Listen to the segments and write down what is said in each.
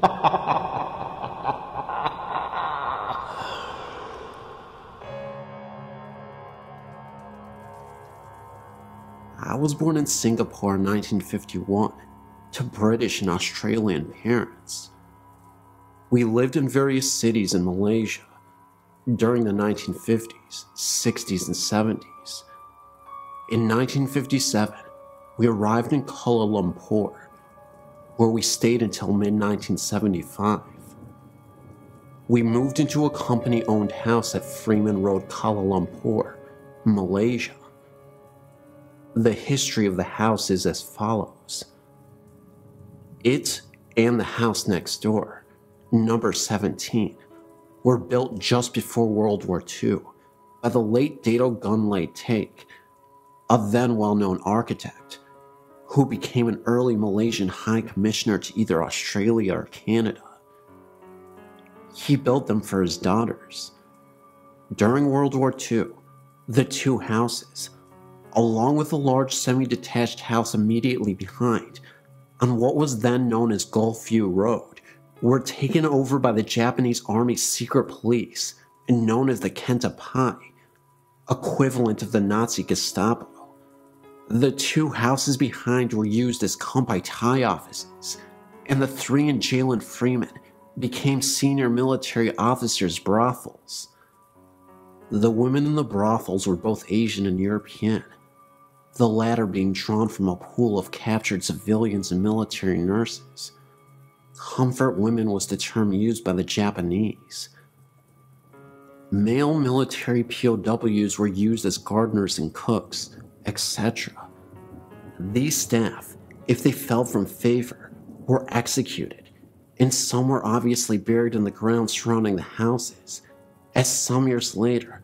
I was born in Singapore in 1951 to British and Australian parents. We lived in various cities in Malaysia during the 1950s, 60s, and 70s. In 1957, we arrived in Kuala Lumpur, where we stayed until mid-1975. We moved into a company-owned house at Freeman Road, Kuala Lumpur, Malaysia. The history of the house is as follows. It and the house next door, number 17, were built just before World War II by the late Dato Gunlay Take, a then well-known architect, who became an early Malaysian High Commissioner to either Australia or Canada. He built them for his daughters. During World War II, the two houses, along with a large semi-detached house immediately behind, on what was then known as Gulfview Road, were taken over by the Japanese Army's secret police, known as the Kenta Pai, equivalent of the Nazi Gestapo. The two houses behind were used as Kampai Thai offices, and the three in jail in Freeman became senior military officers' brothels. The women in the brothels were both Asian and European, the latter being drawn from a pool of captured civilians and military nurses. Comfort women was the term used by the Japanese. Male military POWs were used as gardeners and cooks, etc. These staff, if they fell from favor, were executed, and some were obviously buried in the ground surrounding the houses, as some years later,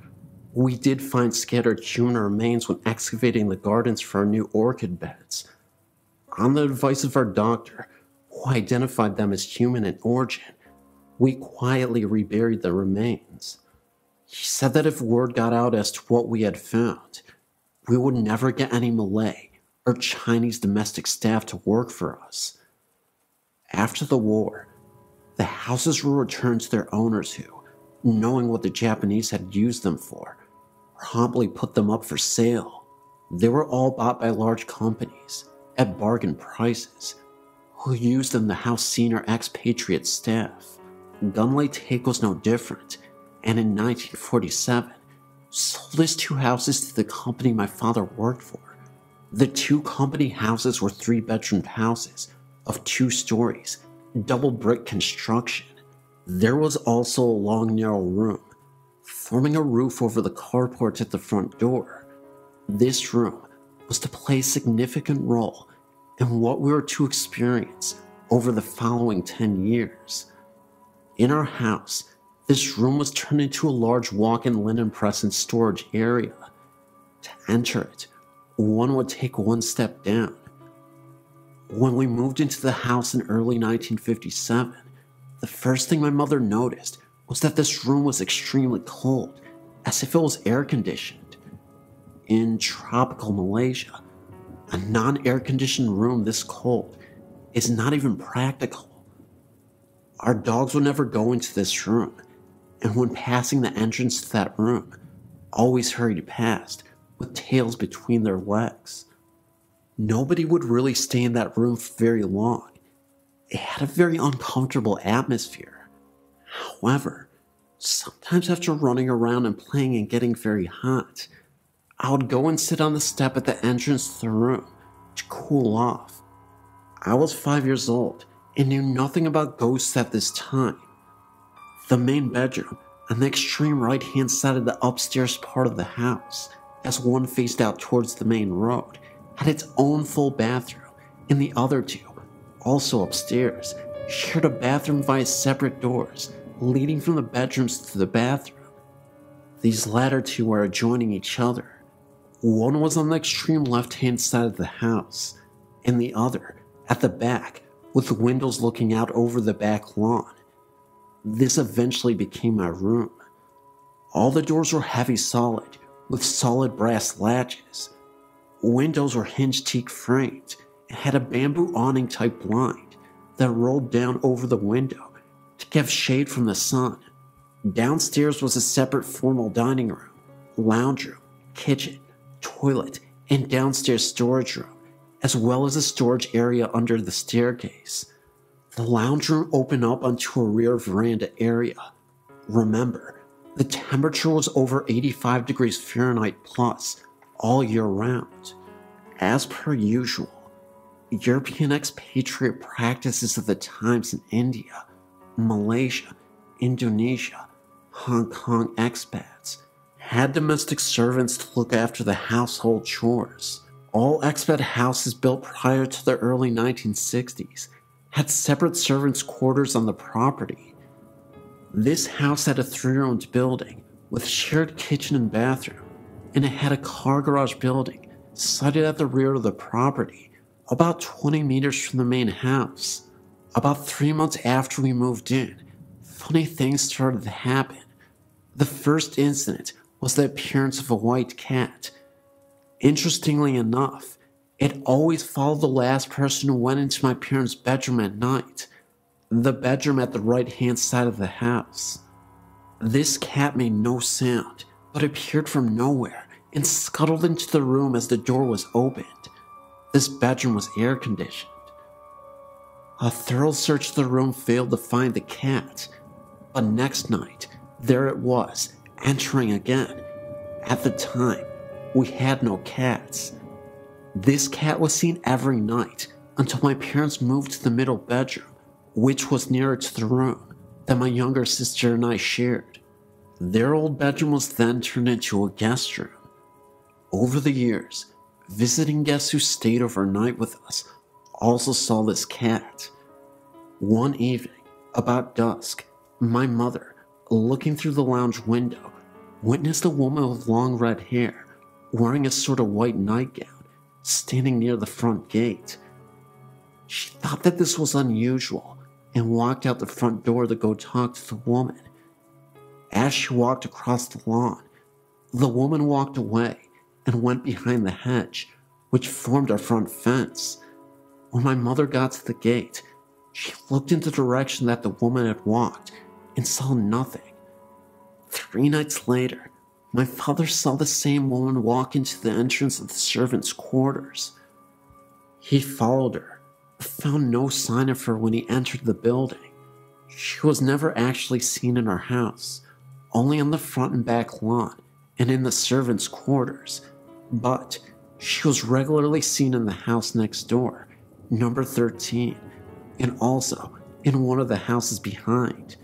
we did find scattered human remains when excavating the gardens for our new orchid beds. On the advice of our doctor, who identified them as human in origin, we quietly reburied the remains. He said that if word got out as to what we had found, we would never get any Malay or Chinese domestic staff to work for us. After the war, the houses were returned to their owners who, knowing what the Japanese had used them for, promptly put them up for sale. They were all bought by large companies at bargain prices, who used them to house senior expatriate staff. Gunlay Take was no different, and in 1947, sold his two houses to the company my father worked for. The two company houses were 3-bedroomed houses of 2 stories, double brick construction. There was also a long narrow room, forming a roof over the carport at the front door. This room was to play a significant role in what we were to experience over the following 10 years. In our house, this room was turned into a large walk-in linen press and storage area. To enter it, one would take one step down. When we moved into the house in early 1957, the first thing my mother noticed was that this room was extremely cold, as if it was air-conditioned. In tropical Malaysia, a non-air-conditioned room this cold is not even practical. Our dogs would never go into this room, and when passing the entrance to that room, always hurried past with tails between their legs. Nobody would really stay in that room for very long. It had a very uncomfortable atmosphere. However, sometimes after running around and playing and getting very hot, I would go and sit on the step at the entrance to the room to cool off. I was 5 years old and knew nothing about ghosts at this time. The main bedroom, on the extreme right-hand side of the upstairs part of the house, as one faced out towards the main road, had its own full bathroom, and the other two, also upstairs, shared a bathroom via separate doors, leading from the bedrooms to the bathroom. These latter two were adjoining each other. One was on the extreme left-hand side of the house, and the other at the back, with windows looking out over the back lawn. This eventually became my room. All the doors were heavy solid, with solid brass latches. Windows were hinged teak framed and had a bamboo awning type blind. The that rolled down over the window to give shade from the sun. Downstairs was a separate formal dining room, lounge room, kitchen, toilet, and downstairs storage room, as well as a storage area under the staircase. The lounge room opened up onto a rear veranda area. Remember, the temperature was over 85 degrees Fahrenheit plus all year round. As per usual, European expatriate practices of the times in India, Malaysia, Indonesia, Hong Kong expats had domestic servants to look after the household chores. All expat houses built prior to the early 1960s had separate servants' quarters on the property. This house had a 3-roomed building with shared kitchen and bathroom, and it had a car garage building sited at the rear of the property, about 20 meters from the main house. About 3 months after we moved in, funny things started to happen. The first incident was the appearance of a white cat. Interestingly enough, it always followed the last person who went into my parents' bedroom at night, the bedroom at the right-hand side of the house. This cat made no sound, but appeared from nowhere and scuttled into the room as the door was opened. This bedroom was air-conditioned. A thorough search of the room failed to find the cat, but next night, there it was, entering again. At the time, we had no cats. This cat was seen every night until my parents moved to the middle bedroom, which was nearer to the room that my younger sister and I shared. Their old bedroom was then turned into a guest room. Over the years, visiting guests who stayed overnight with us also saw this cat. One evening, about dusk, my mother, looking through the lounge window, witnessed a woman with long red hair, wearing a sort of white nightgown, standing near the front gate. She thought that this was unusual and walked out the front door to go talk to the woman. As she walked across the lawn, the woman walked away and went behind the hedge, which formed our front fence. When my mother got to the gate, she looked in the direction that the woman had walked and saw nothing. 3 nights later, my father saw the same woman walk into the entrance of the servants' quarters. He followed her, but found no sign of her when he entered the building. She was never actually seen in our house, only on the front and back lawn and in the servants' quarters, but she was regularly seen in the house next door, number 13, and also in one of the houses behind.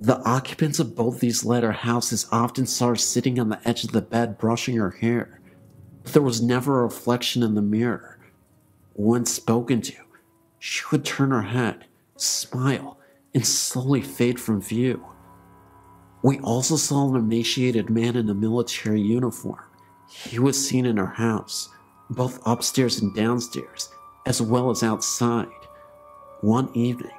The occupants of both these latter houses often saw her sitting on the edge of the bed brushing her hair, but there was never a reflection in the mirror. When spoken to, she would turn her head, smile, and slowly fade from view. We also saw an emaciated man in a military uniform. He was seen in our house, both upstairs and downstairs, as well as outside. One evening,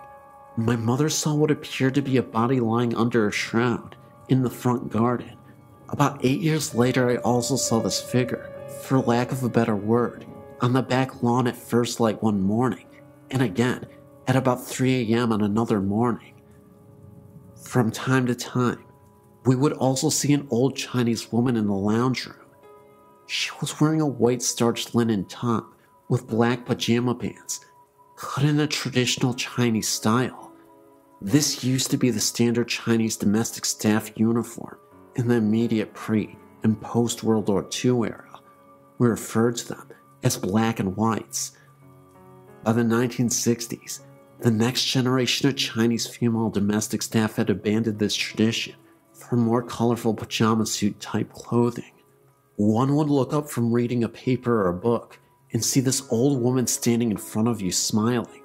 my mother saw what appeared to be a body lying under a shroud in the front garden. About 8 years later, I also saw this figure, for lack of a better word, on the back lawn at first light one morning, and again at about 3 a.m. on another morning. From time to time, we would also see an old Chinese woman in the lounge room. She was wearing a white starched linen top with black pajama pants, cut in a traditional Chinese style. This used to be the standard Chinese domestic staff uniform in the immediate pre- and post-World War II era. We referred to them as black and whites. By the 1960s, the next generation of Chinese female domestic staff had abandoned this tradition for more colorful pajama suit type clothing. One would look up from reading a paper or a book and see this old woman standing in front of you smiling.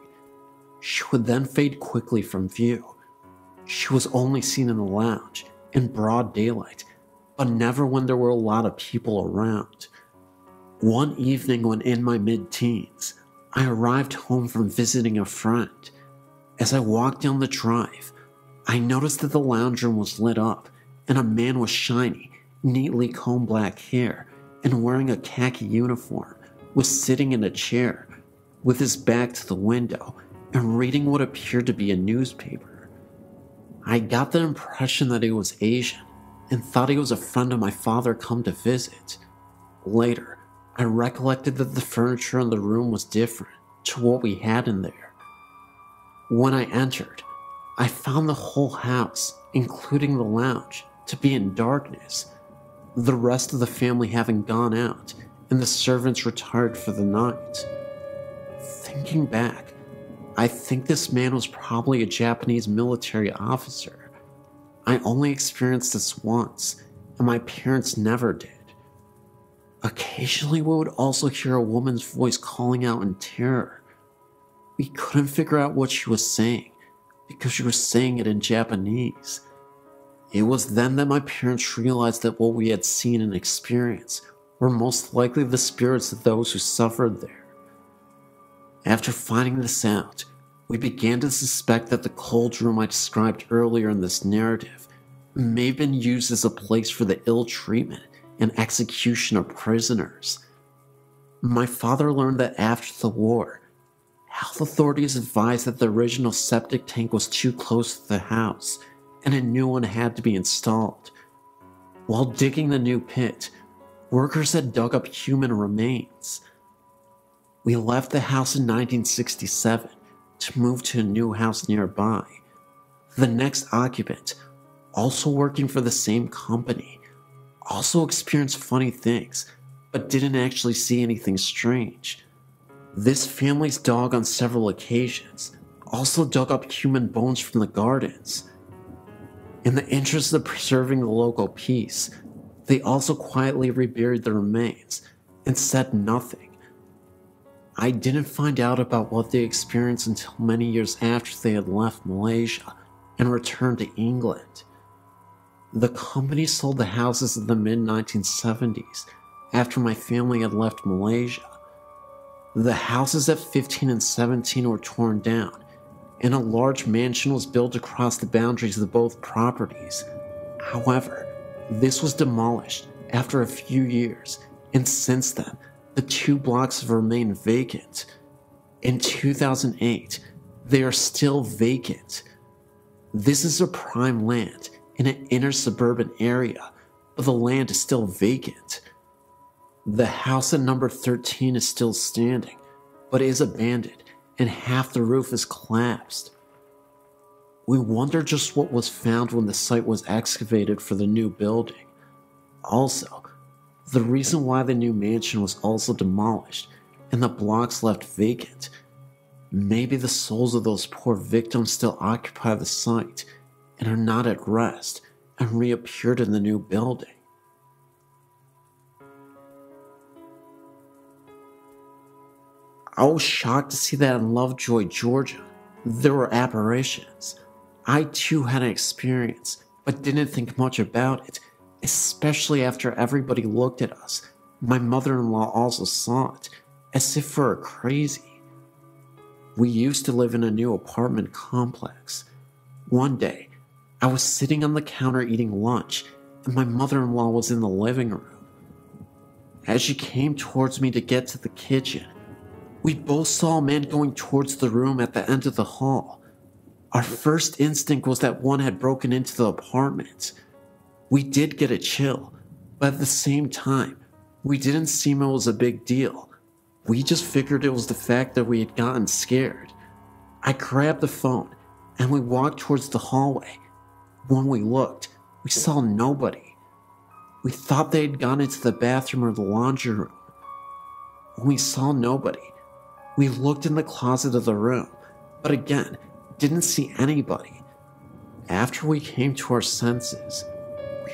She would then fade quickly from view. She was only seen in the lounge, in broad daylight, but never when there were a lot of people around. One evening when in my mid-teens, I arrived home from visiting a friend. As I walked down the drive, I noticed that the lounge room was lit up and a man with shiny, neatly combed black hair and wearing a khaki uniform was sitting in a chair with his back to the window and reading what appeared to be a newspaper. I got the impression that he was Asian and thought he was a friend of my father come to visit. Later, I recollected that the furniture in the room was different to what we had in there. When I entered, I found the whole house, including the lounge, to be in darkness, the rest of the family having gone out and the servants retired for the night. Thinking back, I think this man was probably a Japanese military officer. I only experienced this once, and my parents never did. Occasionally, we would also hear a woman's voice calling out in terror. We couldn't figure out what she was saying, because she was saying it in Japanese. It was then that my parents realized that what we had seen and experienced were most likely the spirits of those who suffered there. After finding this out, we began to suspect that the cold room I described earlier in this narrative may have been used as a place for the ill treatment and execution of prisoners. My father learned that after the war, health authorities advised that the original septic tank was too close to the house and a new one had to be installed. While digging the new pit, workers had dug up human remains. We left the house in 1967 to move to a new house nearby. The next occupant, also working for the same company, also experienced funny things, but didn't actually see anything strange. This family's dog on several occasions also dug up human bones from the gardens. In the interest of preserving the local peace, they also quietly reburied the remains and said nothing. I didn't find out about what they experienced until many years after they had left Malaysia and returned to England. The company sold the houses in the mid-1970s after my family had left Malaysia. The houses at 15 and 17 were torn down, and a large mansion was built across the boundaries of both properties. However, this was demolished after a few years, and since then, the 2 blocks have remained vacant. In 2008, they are still vacant. This is a prime land in an inner suburban area, but the land is still vacant. The house at number 13 is still standing, but is abandoned and half the roof is collapsed. We wonder just what was found when the site was excavated for the new building. Also, the reason why the new mansion was also demolished and the blocks left vacant. Maybe the souls of those poor victims still occupy the site and are not at rest and reappeared in the new building. I was shocked to see that in Lovejoy, Georgia, there were apparitions. I too had an experience, but didn't think much about it, especially after everybody looked at us. My mother-in-law also saw it, as if we were crazy. We used to live in a new apartment complex. One day, I was sitting on the counter eating lunch, and my mother-in-law was in the living room. As she came towards me to get to the kitchen, we both saw a man going towards the room at the end of the hall. Our first instinct was that one had broken into the apartment. We did get a chill, but at the same time, we didn't seem it was a big deal. We just figured it was the fact that we had gotten scared. I grabbed the phone, and we walked towards the hallway. When we looked, we saw nobody. We thought they had gone into the bathroom or the laundry room. When we saw nobody, we looked in the closet of the room, but again, didn't see anybody. After we came to our senses,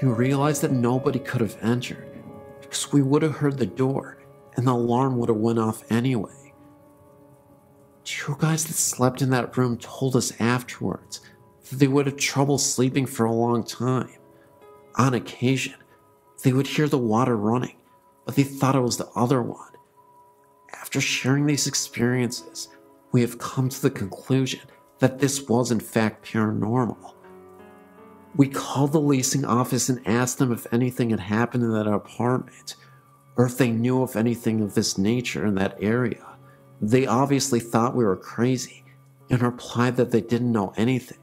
we realized that nobody could have entered because we would have heard the door and the alarm would have went off anyway. 2 guys that slept in that room told us afterwards that they would have trouble sleeping for a long time. On occasion, they would hear the water running, but they thought it was the other one. After sharing these experiences, we have come to the conclusion that this was in fact paranormal. We called the leasing office and asked them if anything had happened in that apartment, or if they knew of anything of this nature in that area. They obviously thought we were crazy and replied that they didn't know anything.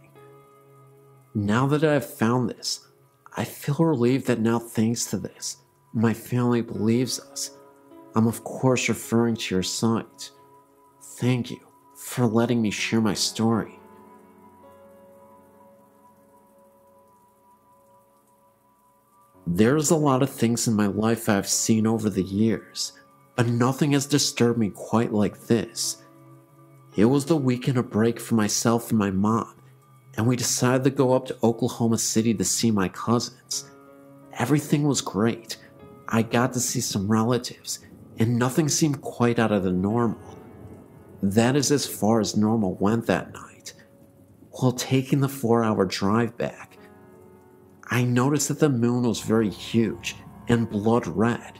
Now that I have found this, I feel relieved that now, thanks to this, my family believes us. I'm of course referring to your site. Thank you for letting me share my story. There's a lot of things in my life I've seen over the years, but nothing has disturbed me quite like this. It was the weekend of break for myself and my mom, and we decided to go up to Oklahoma City to see my cousins. Everything was great. I got to see some relatives, and nothing seemed quite out of the normal. That is as far as normal went that night. While taking the 4-hour drive back, I noticed that the moon was very huge and blood red.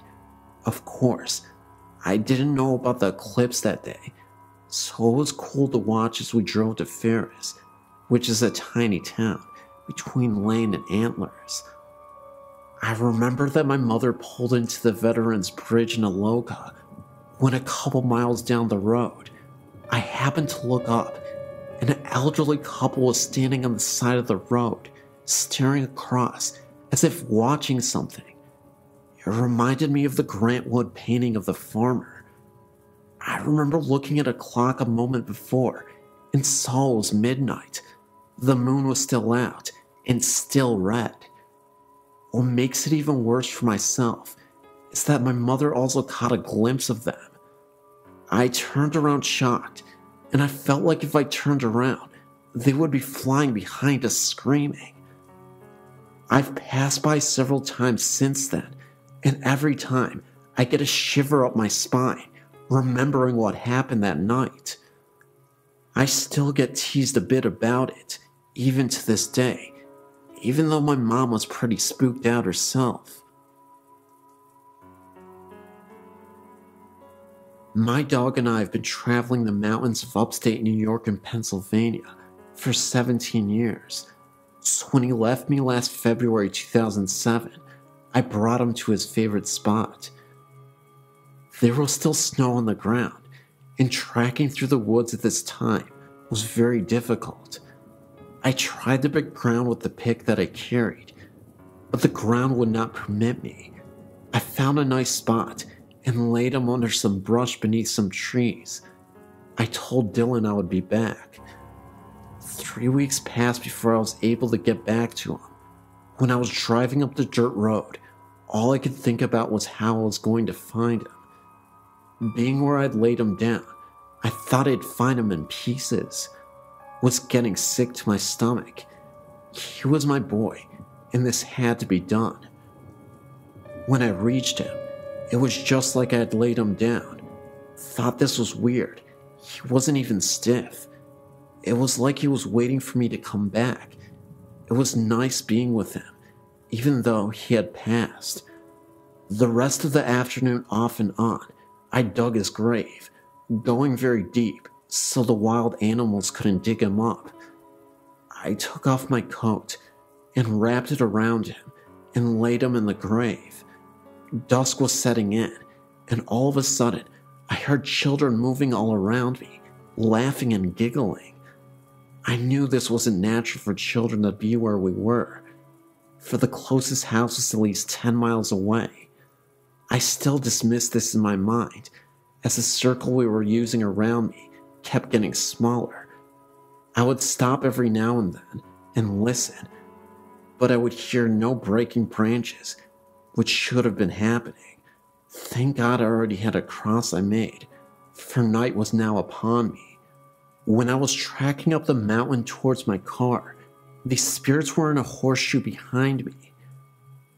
Of course, I didn't know about the eclipse that day, so it was cool to watch as we drove to Ferris, which is a tiny town between Lane and Antlers. I remember that my mother pulled into the Veterans Bridge in Aloka when a couple miles down the road, I happened to look up, and an elderly couple was standing on the side of the road, staring across as if watching something. It reminded me of the Grant Wood painting of the farmer. I remember looking at a clock a moment before and saw it was midnight. The moon was still out and still red. What makes it even worse for myself is that my mother also caught a glimpse of them. I turned around shocked, and I felt like if I turned around, they would be flying behind us screaming. I've passed by several times since then, and every time I get a shiver up my spine, remembering what happened that night. I still get teased a bit about it, even to this day, even though my mom was pretty spooked out herself. My dog and I have been traveling the mountains of upstate New York and Pennsylvania for 17 years. So when he left me last February 2007, I brought him to his favorite spot. There was still snow on the ground, and tracking through the woods at this time was very difficult. I tried to break ground with the pick that I carried, but the ground would not permit me. I found a nice spot and laid him under some brush beneath some trees. I told Dylan I would be back. 3 weeks passed before I was able to get back to him. When I was driving up the dirt road, all I could think about was how I was going to find him. Being where I'd laid him down, I thought I'd find him in pieces. Was getting sick to my stomach. He was my boy, and this had to be done. When I reached him, it was just like I had laid him down. Thought this was weird. He wasn't even stiff. It was like he was waiting for me to come back. It was nice being with him, even though he had passed. The rest of the afternoon off and on, I dug his grave, going very deep so the wild animals couldn't dig him up. I took off my coat and wrapped it around him and laid him in the grave. Dusk was setting in, and all of a sudden, I heard children moving all around me, laughing and giggling. I knew this wasn't natural for children to be where we were, for the closest house was at least 10 miles away. I still dismissed this in my mind, as the circle we were using around me kept getting smaller. I would stop every now and then and listen, but I would hear no breaking branches, which should have been happening. Thank God I already had a cross I made, for night was now upon me. When I was tracking up the mountain towards my car, these spirits were in a horseshoe behind me.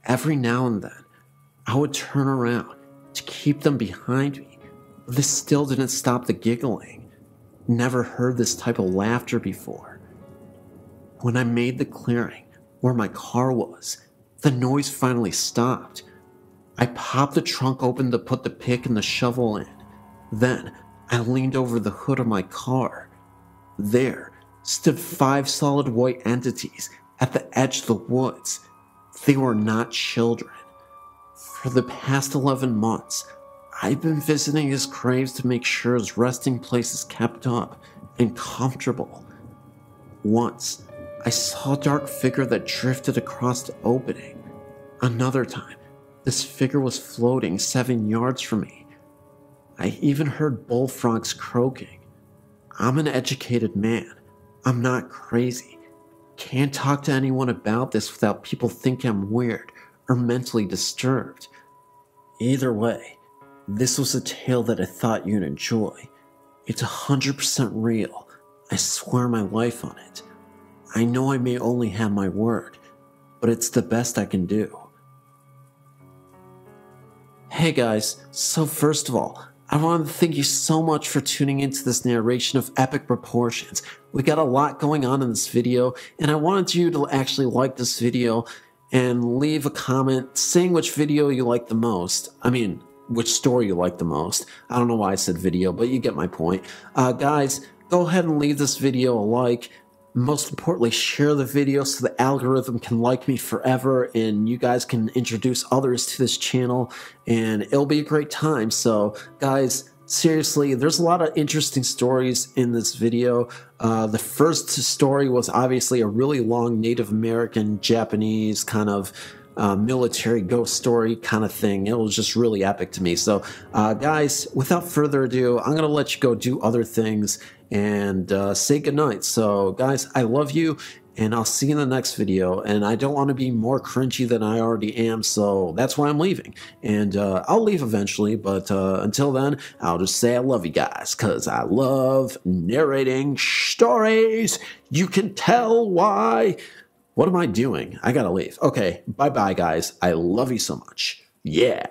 Every now and then, I would turn around to keep them behind me, but this still didn't stop the giggling. Never heard this type of laughter before. When I made the clearing where my car was, the noise finally stopped. I popped the trunk open to put the pick and the shovel in. Then, I leaned over the hood of my car. There stood 5 solid white entities at the edge of the woods. They were not children. For the past 11 months, I've been visiting his graves to make sure his resting place is kept up and comfortable. Once, I saw a dark figure that drifted across the opening. Another time, this figure was floating 7 yards from me. I even heard bullfrogs croaking. I'm an educated man. I'm not crazy. Can't talk to anyone about this without people thinking I'm weird or mentally disturbed. Either way, this was a tale that I thought you'd enjoy. It's 100% real. I swear my life on it. I know I may only have my word, but it's the best I can do. Hey guys, so first of all, I want to thank you so much for tuning into this narration of epic proportions. We got a lot going on in this video, and I wanted you to actually like this video and leave a comment saying which video you like the most. I mean, which story you like the most. I don't know why I said video, but you get my point. Guys, go ahead and leave this video a like. Most importantly, share the video so the algorithm can like me forever and you guys can introduce others to this channel and it'll be a great time. So guys, seriously, there's a lot of interesting stories in this video. The first story was obviously a really long Native American, Japanese kind of military ghost story kind of thing. It was just really epic to me. So guys, without further ado, I'm gonna let you go do other things and say goodnight. So guys, I love you and I'll see you in the next video. And I don't want to be more cringy than I already am, so that's why I'm leaving. And I'll leave eventually, but until then, I'll just say I love you guys because I love narrating stories. You can tell why. What am I doing? I gotta leave. Okay, bye-bye, guys. I love you so much. Yeah.